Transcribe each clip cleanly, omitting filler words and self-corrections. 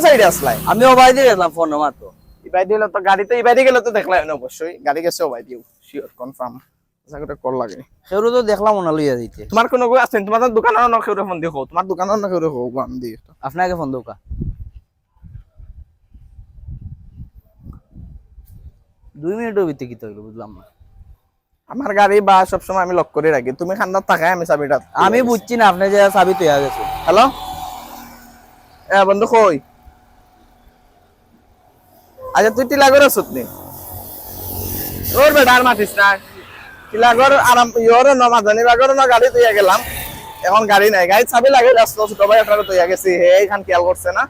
সাইডে আসলাই আমি ওবাই দিয়ে গেলাম ফোন মাত্র। ইবাই দিলে তো গাড়িতে ইবাই গেলে তো দেখলাই না অবশ্যই গাড়ি গেছে ওবাই দিও শিওর কনফার্ম জায়গাটা কল লাগে সেগুলো তো দেখলাম না লইয়া দিতে। তোমার কোনো গো আছেন তোমার দোকানের না কেউ ফোন দেখো তোমার দোকানের না কেউ দেখো বাম দি আপনাকে ফোন দৌকা 2 মিনিটের ভিতরে কি তৈরি বুঝলাম না। আমার গাড়ি বা সব সময় আমি লক করে রাখি তুমি খান্দার টাকায় আমি চাবিটা আমি বুঝছি না আপনি যে চাবি তো গেছে। হ্যালো এ বন্ধু কই আচ্ছা তুই টিলাগর আছত নি ওর বেটার মাতিস না টিলাগর আরাম ইয়োর নমাজানি বাগর না গাড়ি তুই গেলাম এখন গাড়ি নাই গাড়ি চাবি লাগে রাস্তা ছোট ভাই আপনারা তুই গেছি হে এইখান খেয়াল করছে না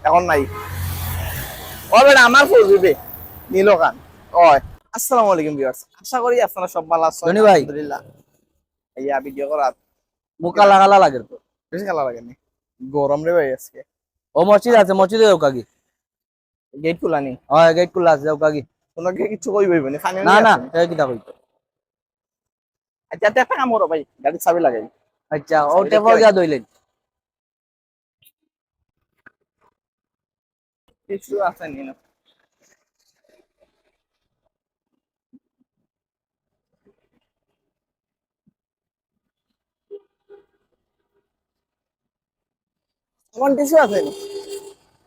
এখন নাই ও বেটা আমার ফোন দিবে নীল খান ওই আসসালামু আলাইকুম ভিউয়ার্স আশা করি আপনারা সব ভালো আছেন ধনী ভাই আলহামদুলিল্লাহ ইয়া ভিডিও করা মুকা লাগালা লাগে তো বেশি খেলা লাগে নি গরম রে ভাই আজকে ও মসজিদ আছে মসজিদে যাও কাগি গেট খুলানি হয় গেট খোলা আছে যাও কাগি তোমাকে কিছু কইবই বনি খানি না না এই কিটা কইতো। আচ্ছা একটা কাম করো ভাই গাড়ি চাবি লাগাই আচ্ছা ও টেপল যা দইলেন কিছু আছে নি না কোন টিস্যু আছে নি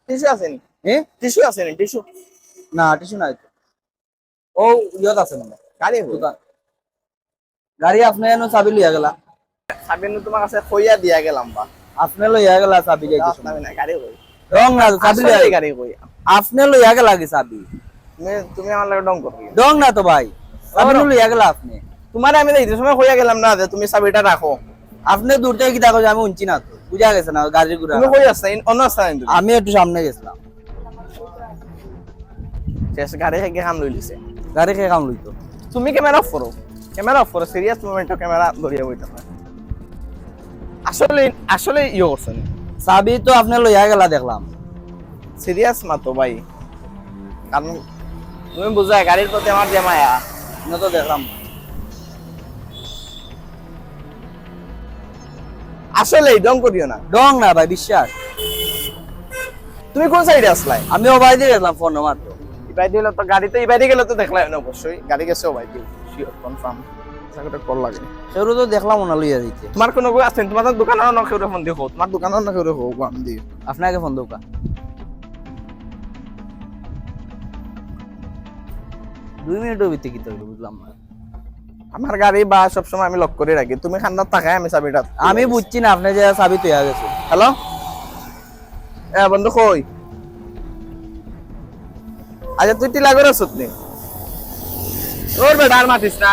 টিস্যু আছে নি এ টিস্যু আছে নি টিস্যু না টিস্যু নাই তো। ও ইয়ত আছে না গাড়ি দোকান গাড়ি আপনি এনো চাবি লইয়া গেলা চাবি নু তোমার কাছে কইয়া দিয়া গেলাম বা আপনি লইয়া গেলা চাবি যাইতে আমি না গাড়ি কই রং না চাবি লইয়া গাড়ি কই আপনি লইয়া গেলা কি চাবি তুমি আমার লাগে ডং করবি রং না তো ভাই চাবি লইয়া গেলা আপনি তোমার আমি এই সময় কইয়া গেলাম না যে তুমি চাবিটা রাখো আপনি দূর থেকে কি দেখো আমি উনছি না তো বুঝা গেছে না গাড়ির ঘুরা তুমি কই আছেন অন্য আছেন তুমি আমি একটু সামনে গেছিলাম শেষ গাড়ি থেকে কাম লইলিছে গাড়ি খেয়ে কাম লইতো তুমি ক্যামেরা অফ করো সিরিয়াস মোমেন্টে ক্যামেরা ধরিয়া বইতা আসলে আসলে ইয়ে করছেন চাবি তো আপনি লইয়া গেলা দেখলাম সিরিয়াস মাতো ভাই কারণ তুমি বুঝায় গাড়ির প্রতি আমার যে মায়া না তো দেখলাম আসলে ডং করিও না ডং না ভাই বিশ্বাস তুমি কোন সাইডে আসলাই আমি ওবাই দিয়ে গেলাম ফোন মাত্র ইবাই দিলে তো গাড়িতে ইবাই গেলে তো দেখলাই না অবশ্যই গাড়ি গেছে ভাই দিও শিওর কনফার্ম জায়গাটা কল লাগে সেগুলো তো দেখলাম না লইয়া দিতে। তোমার কোনো গো আছেন তোমার দোকানের না কেউ ফোন দেখো তোমার দোকানের না কেউ দেখো বাম দি আপনাকে ফোন দৌকা 2 মিনিটের ভিতরে কি তৈরি বুঝলাম না। আমার গাড়ি বা সব সময় আমি লক করে রাখি তুমি খান্দার টাকায় আমি চাবিটা আমি বুঝছি না আপনি যে চাবি তো গেছে। হ্যালো এ বন্ধু কই আচ্ছা তুই টিলাগর আছত নি ওর বেটার মাতিস না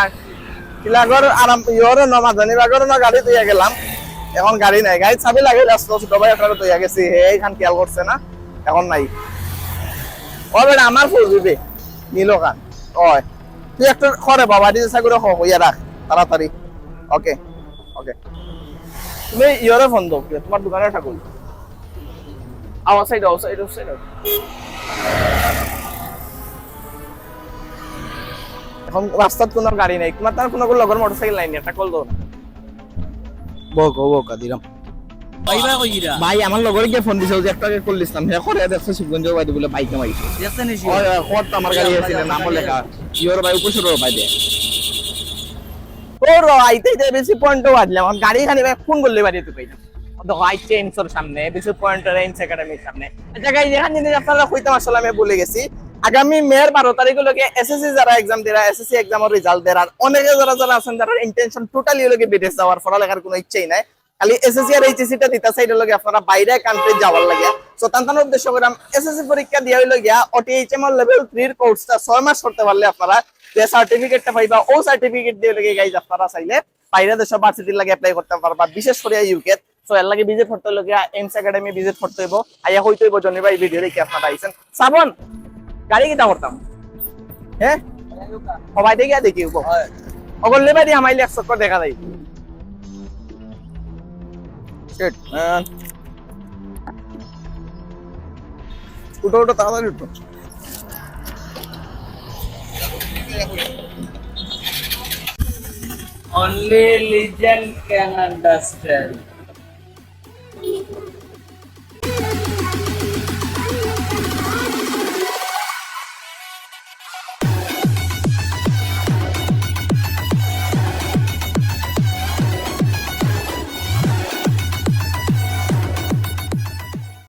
টিলাগর আরাম ইয়োর নমাজানি বাগর না গাড়ি তুই গেলাম এখন গাড়ি নাই গাড়ি চাবি লাগে রাস্তা ছোট ভাই আপনারা তুই গেছি হে এইখান খেয়াল করছে না এখন নাই ও বেটা আমার ফোন দিবে নীল খান ওই তুই একটা করে বাবা দিতে সাগুরে হইয়া রাখ তাড়াতাড়ি ওকে ওকে তুমি ইয়োরে ফোন দাও তোমার দোকানে থাকুন আউটসাইড এখন রাস্তার কোনো গাড়ি নাই তোমার তার কোনো লগর মোটরসাইকেল নাই একটা কল দাও না বকা দিলাম ভাই কইরা ভাই আমার লগর গিয়ে ফোন দিছে যে একটা কল দিছিলাম হে করে দেখছে শিবগঞ্জ ভাই বলে বাইকে মাইছে দেখছেন নি ওই কত আমার গাড়ি আছে নাম লেখা ইওর ভাই উপসর ভাই দে ওর আইতে বেশি পয়েন্ট বাজলাম আমার গাড়ি খানি ফোন করলে বাড়ি তুই পাইলাম দেখো আইতে এনসর সামনে বেশি পয়েন্ট রেঞ্জ একাডেমির সামনে জায়গায় যেখানে জিনিস আপনারা কইতাম আসলে আমি বলে গেছি আগামী মের 12 তারিখ লগে এসএসসি যারা एग्जाम দেরা এসএসসি एग्जामর রেজাল্ট দেরা অনেকে যারা আছেন যারা ইন্টেনশন টোটালি লগে বিদেশ যাওয়ার পড়ালেখার কোনো ইচ্ছাই নাই খালি এসএসসি আর এইচএসসি টা দিতা সাইড লগে আপনারা বাইরে কান্ট্রি যাওয়ার লাগে সো তান্তানোর উদ্দেশ্য করে এসএসসি পরীক্ষা দিয়া হইলো গিয়া ওটিএইচএমএল লেভেল 3 এর কোর্সটা 6 মাস করতে পারলে আপনারা যে সার্টিফিকেটটা পাইবা ও সার্টিফিকেট দিয়ে লগে গাইজ আপনারা চাইলে বাইরে দেশ ভার্সিটির লাগে অ্যাপ্লাই করতে পারবা বিশেষ করে ইউকে সো এর লাগে ভিজিট করতে হইলো গিয়া এমস একাডেমি ভিজিট করতে হইব আইয়া হইতো হইব জনি ভাই ভিডিও দেখি আপনারা আইছেন সাবন গাড়ি কিটা করতাম হ্যাঁ সবাই দেখি দেখি অগলে বাড়ি আমাইলে 100 করে দেখা যায় শিট ম্যান উঠো তাড়াতাড়ি উঠো Only legend can understand.